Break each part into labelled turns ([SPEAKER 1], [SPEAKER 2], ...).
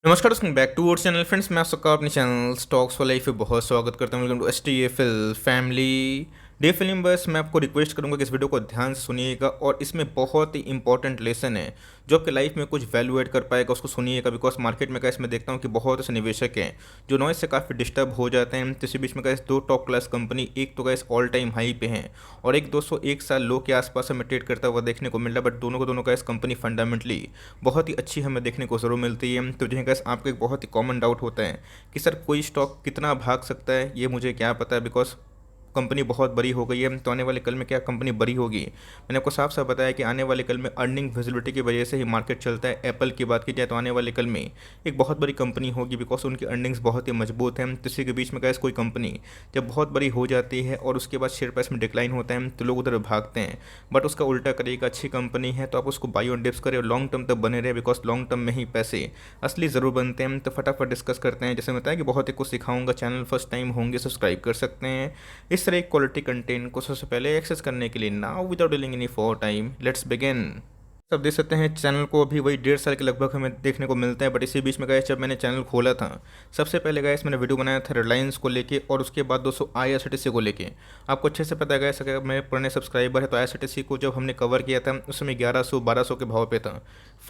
[SPEAKER 1] नमस्कार दोस्तों, back to our channel friends. मैं आप सबका अपने चैनल स्टॉक्स फॉर लाइफ पे बहुत स्वागत करता हूँ। Welcome to STFL family day film. बस मैं आपको रिक्वेस्ट करूंगा कि इस वीडियो को ध्यान से सुनिएगा और इसमें बहुत ही इंपॉर्टेंट लेसन है जो आपके लाइफ में कुछ वैल्यू ऐड कर पाएगा। उसको सुनिएगा बिकॉज मार्केट में कैसे मैं देखता हूँ कि बहुत ऐसे निवेशक हैं जो नॉइज से काफ़ी डिस्टर्ब हो जाते हैं। तो इसी बीच में कैसे दो टॉप क्लास कंपनी, एक तो कैसे ऑल टाइम हाई पे हैं और एक 201 साल लो के आसपास हमें ट्रेड करता हुआ देखने को मिल रहा है। बट दोनों को दोनों का इस कंपनी फंडामेंटली बहुत ही अच्छी हमें देखने को ज़रूर मिलती है। तो जिन्हें कैसे आपको एक बहुत ही कॉमन डाउट होता है कि सर कोई स्टॉक कितना भाग सकता है, ये मुझे क्या पता है बिकॉज कंपनी बहुत बड़ी हो गई है। तो आने वाले कल में क्या कंपनी बड़ी होगी? मैंने आपको साफ साफ बताया कि आने वाले कल में अर्निंग विजिबिलिटी की वजह से ही मार्केट चलता है। एप्पल की बात की जाए तो आने वाले कल में एक बहुत बड़ी कंपनी होगी बिकॉज उनकी अर्निंग्स बहुत ही मजबूत हैं। तो इसी के बीच में कैसे कोई कंपनी जब बहुत बड़ी हो जाती है और उसके बाद शेयर प्राइस में डिक्लाइन होता है तो लोग उधर भागते हैं। बट उसका उल्टा करिएगा, अच्छी कंपनी है तो आप उसको बाई ऑन डिप्स करें और लॉन्ग टर्म तक बने रहे बिकॉज लॉन्ग टर्म में ही पैसे असली ज़रूर बनते हैं। तो फटाफट डिस्कस करते हैं। जैसे बताया कि बहुत ही कुछ सिखाऊंगा। चैनल फर्स्ट टाइम होंगे सब्सक्राइब कर सकते हैं। इस तरह क्वालिटी कंटेंट को सबसे पहले एक्सेस करने के लिए now without dealing any for time let's begin. सब देख सकते हैं चैनल को अभी वही 1.5 साल के लगभग हमें देखने को मिलता है। बट इसी बीच में गए जब मैंने चैनल खोला था सबसे पहले गए मैंने वीडियो बनाया था रिलायंस को लेके और उसके बाद दोस्तों IRCTC को लेके। आपको अच्छे से पता है अगर मेरे पुराने सब्सक्राइबर है तो IRCTC को जब हमने कवर किया था उस समय 1100-1200 के भाव पे था।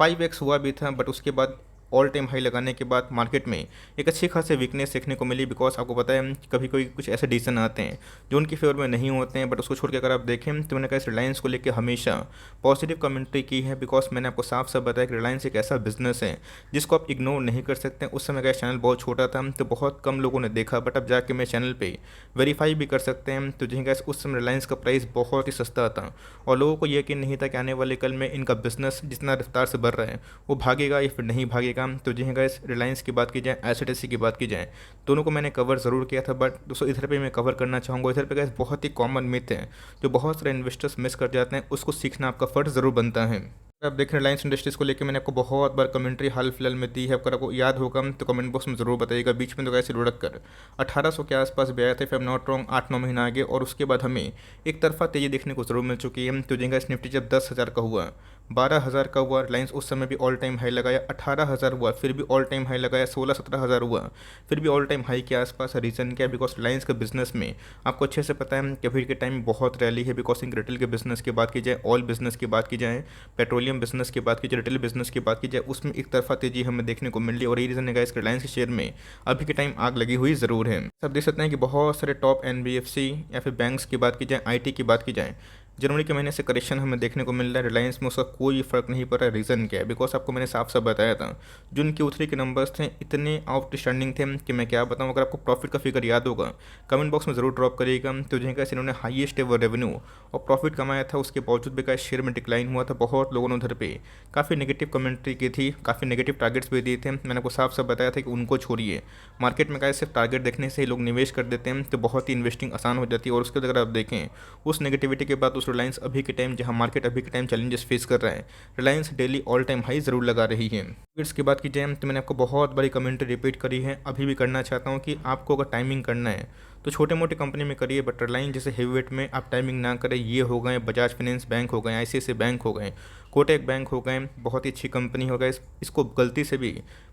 [SPEAKER 1] 5x हुआ भी था बट उसके बाद ऑल टाइम हाई लगाने के बाद मार्केट में एक अच्छी खासी वीकनेस देखने को मिली। बिकॉज आपको पता है कभी कभी कुछ ऐसे डिसीजन आते हैं जो उनकी फेवर में नहीं होते हैं। बट उसको छोड़ के अगर आप देखें तो मैंने कहा इस रिलायंस को लेकर हमेशा पॉजिटिव कमेंट्री की है। बिकॉज मैंने आपको साफ साफ बताया कि रिलायंस एक ऐसा बिजनेस है जिसको आप इग्नोर नहीं कर सकते। उस समय का चैनल बहुत छोटा था तो बहुत कम लोगों ने देखा। बट अब जाके मेरे चैनल पर वेरीफाई भी कर सकते हैं। तो जिनका उस समय रिलायंस का प्राइस बहुत ही सस्ता था और लोगों को यकीन नहीं था कि आने वाले कल में इनका बिजनेस जितना रफ्तार से बढ़ रहा है वो भागेगा या फिर नहीं भागेगा। तो जी गाइस, रिलायंस की बात की जाए, IRCTC की बात की जाए, दोनों को मैंने कवर ज़रूर किया था। बट दोस्तों इधर पे मैं कवर करना चाहूँगा। इधर पे गाइस बहुत ही कॉमन मिथ है जो बहुत सारे इन्वेस्टर्स मिस कर जाते हैं, उसको सीखना आपका फ़र्ज ज़रूर बनता है। आप देख रहे हैं रिलायंस इंडस्ट्रीज़ को लेकर मैंने आपको बहुत बार कमेंट्री हाल फिलहाल में दी है। अगर आपको याद होगा तो कमेंट बॉक्स में ज़रूर बताइएगा। बीच में तो कैसे लुढ़क कर 1800 के आसपास भी आया था, if I am not wrong, 8-9 महीना आगे। और उसके बाद हमें एक तरफा तेज़ी देखने को ज़रूर मिल चुकी है। तो जिनका निफ्टी जब 10,000 का हुआ, 12,000 का हुआ, रिलायंस उस समय भी ऑल टाइम हाई लगाया, 18,000 हुआ, फिर भी ऑल टाइम हाई लगाया, 16-17,000 हुआ, फिर भी ऑल टाइम हाई के आसपास। रीज़न क्या है? बिकॉज रिलायंस के बिजनेस में आपको अच्छे से पता है कि अभी के टाइम बहुत रैली है। बिकॉज इन रिटेल के बिजनेस की बात की जाए, ऑयल बिजनेस की बात की जाए, पेट्रोलियम बिजनेस की बात की जाए, रिटेल बिजनेस की बात की जाए, उसमें एक तरफा तेजी हमें देखने को मिल रही है। और ये रीज़न है इसके रिलायंस के शेयर में अभी के टाइम आग लगी हुई ज़रूर है। सब देख सकते हैं कि बहुत सारे टॉप NBFC या फिर बैंक्स की बात की जाए, IT की बात की जाए, जनवरी के महीने से करेक्शन हमें देखने को मिल रहा है। रिलायंस में उसका कोई फ़र्क नहीं पड़ रहा है। रीज़न क्या है? बिकॉज आपको मैंने साफ साफ बताया था जो उनके Q3 के नंबर्स थे इतने आउटस्टैंडिंग थे कि मैं क्या बताऊँ। अगर आपको प्रॉफिट का फिगर याद होगा कमेंट बॉक्स में ज़रूर ड्रॉप करिएगा। तो जिन्हें कैसे इन्होंने हाईएस्ट एवर रेवेन्यू और प्रॉफिट कमाया था उसके बावजूद भी का शेयर में डिक्लाइन हुआ था। बहुत लोगों ने उधर पे काफ़ी नेगेटिव कमेंट्री की थी, काफ़ी नेगेटिव टारगेट्स भी दिए थे। मैंने आपको साफ साफ बताया था कि उनको छोड़िए, मार्केट में क्या सिर्फ टारगेट देखने से ही लोग निवेश कर देते हैं तो बहुत ही इन्वेस्टिंग आसान हो जाती है। और उसके बाद अगर आप देखें उस नेगेटिविटी के बाद उस रिलायंस अभी के टाइम जहां मार्केट अभी के टाइम चैलेंजेस फेस कर रहा है, Reliance daily all time high ज़रूर लगा रही है। ट्रेड्स की बात की जाए तो मैंने आपको बहुत बड़ी कमेंट्री रिपीट करी है, अभी भी करना चाहता हूँ कि आपको अगर टाइमिंग करना है तो छोटे मोटे कंपनी में करिए। बट रिलायंस जैसे हेवी वेट में आप टाइमिंग ना करें। ये हो गए बजाज फाइनेंस बैंक हो गए, ICICI बैंक हो गए, कोटक बैंक हो गए, बहुत ही अच्छी कंपनी हो गए। इसको गलती से भी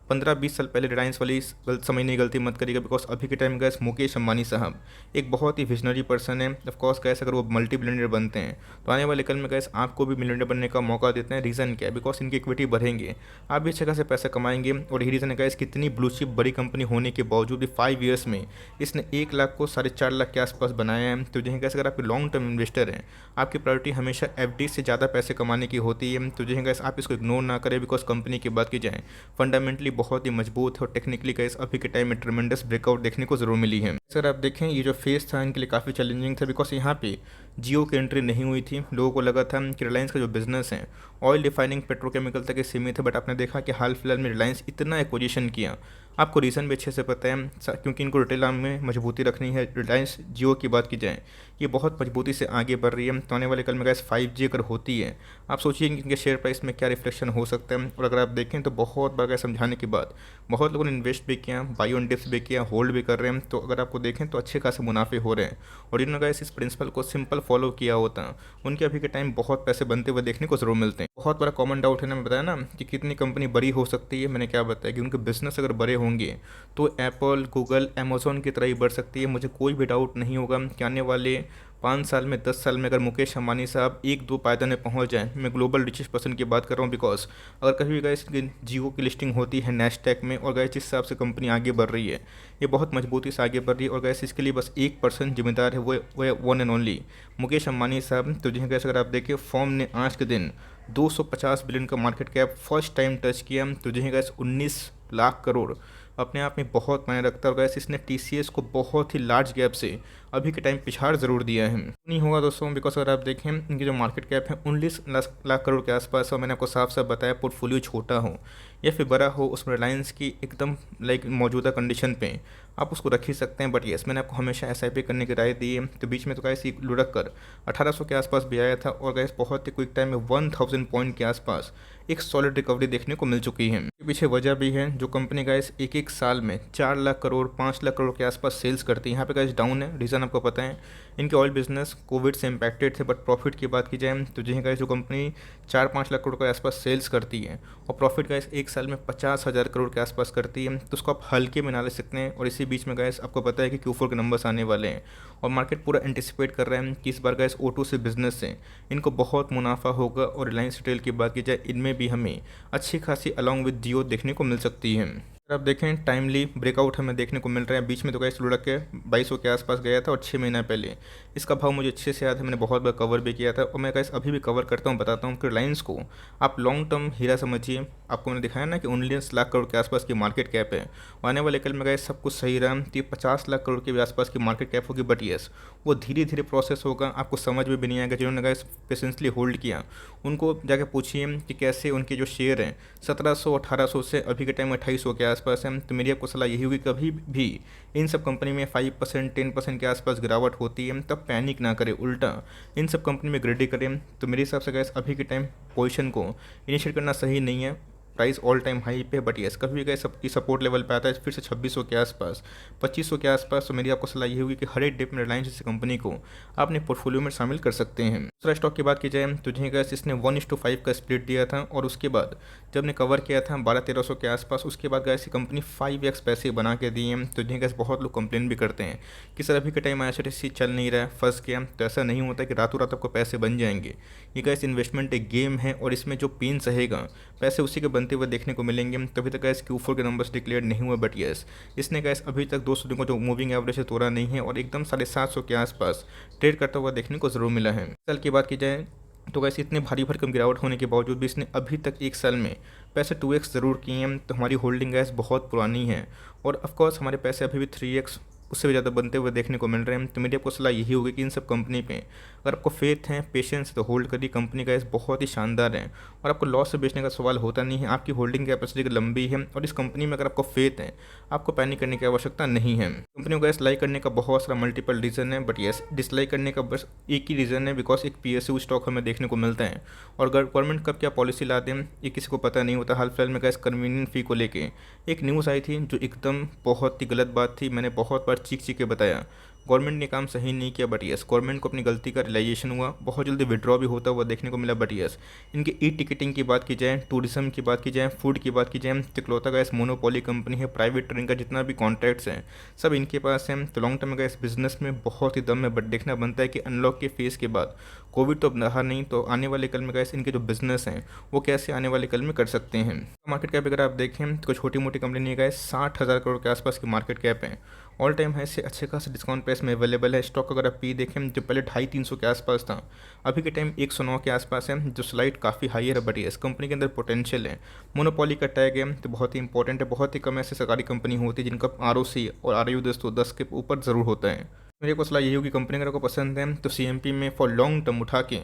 [SPEAKER 1] 15-20 साल पहले रिलायंस वाली समझने की गलती मत करिएगा। बिकॉज अभी के टाइम गैस मुकेश अंबानी साहब एक बहुत ही विजनरी पर्सन है। ऑफकोर्स गैस अगर वो मल्टी बिलियनर बनते हैं तो आने वाले कल में गैस आपको भी मिलियनर बनने का मौका देते हैं। रीज़न क्या है? बिकॉज इनकी इक्विटी बढ़ेंगे, आप भी अच्छे खासे पैसा कमाएंगे। और यही रीज़न है गैस कितनी ब्लू चिप बड़ी कंपनी होने के बावजूद भी 5 ईयर्स में इसने 1 लाख को 4.5 लाख के आसपास बनाया है। तो जिन्हें कैसे अगर आपके लॉन्ग टर्म इन्वेस्टर हैं, आपकी प्रायोरिटी हमेशा FD से ज़्यादा पैसे कमाने की होती है। तो जिन्हें कैसे आप इसको इग्नोर ना करें। बिकॉज कंपनी की बात की जाए फंडामेंटली बहुत ही मजबूत है और टेक्निकली कैसे अभी के टाइम में ट्रेमेंडस ब्रेकआउट देखने को ज़रूर मिली है। सर आप देखें ये जो फेस था इनके लिए काफ़ी चैलेंजिंग था। बिकॉज यहाँ पे जियो की एंट्री नहीं हुई थी। लोगों को लगा था कि रिलायंस का जो बिजनेस है ऑयल रिफाइनिंग पेट्रोकेमिकल तक ही सीमित है। बट आपने देखा कि हाल फिलहाल में रिलायंस इतना एक्विजिशन किया, आपको रीज़न भी अच्छे से पता है क्योंकि इनको रिटेल आर्म में मजबूती रखनी है। रिलायंस जियो की बात की जाए, ये बहुत मजबूती से आगे बढ़ रही है। तो आने वाले कल में गैस 5G अगर होती है, आप सोचिए कि इनके शेयर प्राइस में क्या रिफ्लेक्शन हो सकता है। और अगर आप देखें तो बहुत बार गैस समझाने के बाद बहुत लोगों ने इन्वेस्ट भी किया, बाई ऑन डिप्स भी किया, होल्ड भी कर रहे हैं। तो अगर आपको देखें तो अच्छे खासे मुनाफे हो रहे हैं। और जिन्होंने गैस इस प्रिंसिपल को सिंपल फॉलो किया होता, उनके अभी के टाइम बहुत पैसे बनते हुए देखने को ज़रूर मिलते हैं। बहुत बड़ा कॉमन डाउट है ना, मैं बताया ना कि कितनी कंपनी बड़ी हो सकती है। मैंने क्या बताया कि उनके बिजनेस अगर बड़े होंगे तो एप्पल, गूगल, अमेज़ॉन की तरह ही बढ़ सकती है। मुझे कोई भी डाउट नहीं होगा कि आने वाले 5 साल में, 10 साल में अगर मुकेश अंबानी साहब 1-2 पायदान में पहुंच जाएं, मैं ग्लोबल रिचेस्ट पर्सन की बात कर रहा हूं, बिकॉज अगर कभी भी गैस जियो की लिस्टिंग होती है नैस्डैक में, और गैस जिस हिसाब से कंपनी आगे बढ़ रही है, ये बहुत मजबूती से आगे बढ़ रही है। और गैस इसके लिए बस एक पर्सन जिम्मेदार है, वो one and only Mukesh Ambani साहब। तो जिन्हें गैस अगर आप देखिए, फॉर्म ने आज के दिन 250 बिलियन का market cap first time touch किया। तो जिन्हें गैस 19 लाख करोड़ अपने आप में बहुत मायने रखता है। और गैस इसने TCS को बहुत ही लार्ज गैप से अभी के टाइम पिछाड़ ज़रूर दिया है। नहीं होगा दोस्तों, बिकॉज अगर आप देखें इनकी जो मार्केट कैप है 19 लाख करोड़ के आसपास, और मैंने आपको साफ साफ बताया पोर्टफोलियो छोटा हो या फिर बड़ा हो, उसमें रिलायंस की एकदम लाइक मौजूदा कंडीशन पे आप उसको रख ही सकते हैं। बट येस, मैंने आपको हमेशा SIP करने की राय दी है। तो बीच में तो गैस ये लुढ़क कर 1800 के आसपास भी आया था, और गैस बहुत ही क्विक टाइम में 1000 पॉइंट के आसपास एक सॉलिड रिकवरी देखने को मिल चुकी है। इसके पीछे वजह भी है, जो कंपनी गैस एक एक साल में 4 लाख करोड़ 5 लाख करोड़ के आसपास सेल्स करती है, यहाँ पे गैस डाउन है। रीज़न आपको पता है, इनके ऑयल बिजनेस कोविड से इम्पैक्टेड थे। बट प्रॉफिट की बात की जाए तो जिन्हें गैस जो कंपनी 4-5 लाख करोड़ के आसपास सेल्स करती है और प्रॉफिट गैस एक साल में 50,000 करोड़ के आसपास करती है, तो उसको आप हल्के में ना ले सकते हैं। और इसी बीच में गैस आपको पता है कि Q4 के नंबर्स आने वाले हैं, और मार्केट पूरा एंटिसिपेट कर रहे हैं कि इस बार गैस O2C बिजनेस से इनको बहुत मुनाफा होगा। और रिलायंस रिटेल की बात की जाए, इनमें भी हमें अच्छी खासी अलॉन्ग विद जियो देखने को मिल सकती है। अगर आप देखें टाइमली ब्रेकआउट हमें देखने को मिल रहा है। बीच में तो गैस लुढ़क के 2200 के आसपास गया था, और 6 महीना पहले इसका भाव मुझे अच्छे से याद है, मैंने बहुत बार कवर भी किया था। और मैं गैस अभी भी कवर करता हूँ, बताता हूँ कि रिलायंस को आप लॉन्ग टर्म हीरा समझिए। आपको मैंने दिखाया ना कि 19 लाख करोड़ के आसपास की मार्केट कैप है, और आने वाले कल में गैस सब कुछ सही रहा तो 50 लाख करोड़ के भी आसपास की मार्केट कैप होगी। बट येस, वो धीरे धीरे प्रोसेस होगा, आपको समझ में भी नहीं आएगा। जिन्होंने गैस पेशेंसली होल्ड किया, उनको जाके पूछिए कि कैसे उनके जो शेयर हैं 1700-1800 से अभी के टाइम 2800 के आसपास है। तो मेरी आपको सलाह यही होगी, कभी भी इन सब कंपनी में 5% 10% के आसपास गिरावट होती है तब पैनिक ना करें, उल्टा इन सब कंपनी में ग्रेडी करें। तो मेरे हिसाब से गैस अभी के टाइम पोजीशन को इनिशिएट करना सही नहीं है। प्राइस ऑल टाइम हाई पे, बट येस कभी भी गए सब सपोर्ट लेवल पे आता है फिर से 2600 के आसपास, 2500 के आसपास। तो मेरी आपको सलाह ये होगी कि हर एक डिप में रिलायंस जैसी कंपनी को आप अपने पोर्टफोलियो में शामिल कर सकते हैं। दूसरा स्टॉक की बात की जाए तो जिन्हें गैस इसने 1:5 का स्प्लिट दिया था, और उसके बाद जब ने कवर किया था 1200-1300 के आसपास, उसके बाद गैस ये कंपनी 5x पैसे बना के दिए हैं। तो जिन्हें गैस बहुत लोग कंप्लेन भी करते हैं कि सर अभी के टाइम IRCTC चल नहीं रहा है, फंस गया। तो ऐसा नहीं होता कि रातों रात आपको पैसे बन जाएंगे। ये गैस इन्वेस्टमेंट एक गेम है, और इसमें जो पेन सहेगा पैसे उसी के बनते हुए देखने को मिलेंगे। तभी तक गैस Q4 के नंबर्स डिक्लेयर नहीं हुए, बट येस इसने गैस अभी तक 200 दिन को जो मूविंग एवरेज है तोड़ा नहीं है, और एकदम 750 के आसपास ट्रेड करता हुआ देखने को ज़रूर मिला है। साल की बात की जाए तो गैस इतने भारी भरकम गिरावट होने के बावजूद भी इसने अभी तक एक साल में पैसे 2x ज़रूर किए हैं। तो हमारी होल्डिंग गैस बहुत पुरानी है, और ऑफकोर्स हमारे पैसे अभी भी 3x उससे भी ज़्यादा बनते हुए देखने को मिल रहे हैं। तो मेरी आपको सलाह यही होगी कि इन सब कंपनी पे अगर आपको फेथ है, पेशेंस है, तो होल्ड करिए। कंपनी का इस बहुत ही शानदार है, और आपको लॉस से बेचने का सवाल होता नहीं है। आपकी होल्डिंग कैपेसिटी लंबी है, और इस कंपनी में अगर आपको फेथ है, आपको पैनिक करने की आवश्यकता नहीं है। कंपनी को गैस लाइक करने का बहुत सारा मल्टीपल रीज़न है, बट येस डिसलाइक करने का बस एक ही रीज़न है, बिकॉज एक PSU स्टॉक हमें देखने को मिलता है, और गवर्नमेंट कब क्या पॉलिसी ला दें ये किसी को पता नहीं होता। हाल फिलहाल में गैस कन्वीनियंट फ़ी को लेके एक न्यूज़ आई थी जो एकदम बहुत ही गलत बात थी। मैंने बहुत बार चीख के बताया गवर्नमेंट ने काम सही नहीं किया, बट यस गवर्नमेंट को अपनी गलती का रियलाइजेशन हुआ, बहुत जल्दी विड्रॉ भी होता हुआ देखने को मिला। बट यस इनकी टिकटिंग की बात की जाए, टूरिज्म की बात की जाए, फूड की बात की जाए, तो इकलौता गैस मोनोपोली कंपनी है। प्राइवेट ट्रेन का जितना भी कॉन्ट्रैक्ट्स हैं सब इनके पास हैं। तो लॉन्ग टर्म गैस बिजनेस में बहुत ही दम है, बट देखना बनता है कि अनलॉक के फेज़ के बाद कोविड तो अब रहा नहीं, तो आने वाले कल में गैस इनके जो बिजनेस हैं वो कैसे आने वाले कल में कर सकते हैं। मार्केट कैप अगर आप देखें तो छोटी मोटी कंपनी नहीं गए 60,000 करोड़ के आसपास की मार्केट कैप है। ऑल टाइम हाई से अच्छे खासे डिस्काउंट प्राइस में अवेलेबल है। स्टॉक अगर आप पी देखें जो पहले 250-300 के आसपास था, अभी के टाइम 109 के आसपास है, जो स्लाइड काफ़ी हाई है। बट इस कंपनी के अंदर पोटेंशियल है, मोनोपोली का टैग है, तो बहुत ही इंपॉर्टेंट है। बहुत ही कम ऐसे सरकारी कंपनी होती है जिनका ROC और ROU 10 के ऊपर ज़रूर होता है। मेरे को सलाह यही होगी कंपनी अगर आपको पसंद है तो CMP में फॉर लॉन्ग टर्म उठा के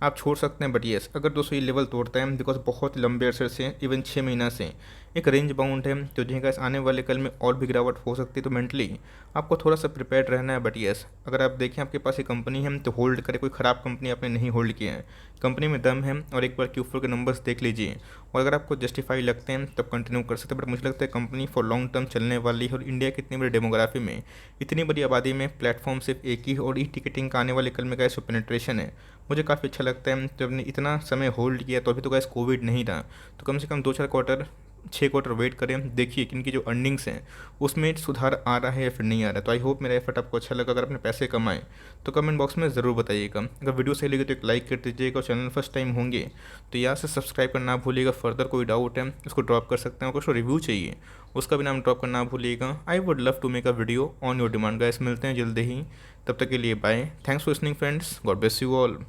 [SPEAKER 1] आप छोड़ सकते हैं। बट येस, अगर दोस्तों ये लेवल तोड़ता है बिकॉज बहुत लंबे अरसे से, इवन 6 महीना से एक रेंज बाउंड है, तो जी गाइस आने वाले कल में और भी गिरावट हो सकती है। तो मेंटली आपको थोड़ा सा प्रिपेयर्ड रहना है। बट येस, अगर आप देखें आपके पास एक कंपनी है तो होल्ड करे, कोई ख़राब कंपनी आपने नहीं होल्ड किया है, कंपनी में दम है। और एक बार Q4 के नंबर्स देख लीजिए, और अगर आपको जस्टिफाई लगते हैं तब कंटिन्यू कर सकते हैं। बट मुझे लगता है कंपनी फॉर लॉन्ग टर्म चलने वाली है, और इंडिया की इतनी बड़ी डेमोग्राफी में, इतनी बड़ी आबादी में प्लेटफॉर्म सिर्फ एक ही है, और ई टिकटिंग का आने वाले कल में गैस जो पेनिट्रेशन है मुझे काफ़ी अच्छा लगता है। जब ने इतना समय होल्ड किया तो अभी तो गैस कोविड नहीं था, तो कम से कम 2-4 क्वार्टर, 6 क्वार्टर वेट करें, देखिए कि इनकी जो अर्निंग्स हैं उसमें सुधार आ रहा है या फिर नहीं आ रहा है। तो आई होप मेरा एफर्ट आपको अच्छा लगा। अगर आपने पैसे कमाए तो कमेंट बॉक्स में ज़रूर बताइएगा। अगर वीडियो सही लगे तो एक लाइक कर दीजिएगा, और चैनल फर्स्ट टाइम होंगे तो यहाँ से सब्सक्राइब करना ना भूलिएगा। फर्दर कोई डाउट है उसको ड्रॉप कर सकते हैं, और कुछ रिव्यू चाहिए उसका भी नाम ड्रॉप करना ना भूलिएगा। I would love to make a video on your demand. Guys मिलते हैं जल्दी ही, तब तक के लिए bye. Thanks for listening friends, God bless you all.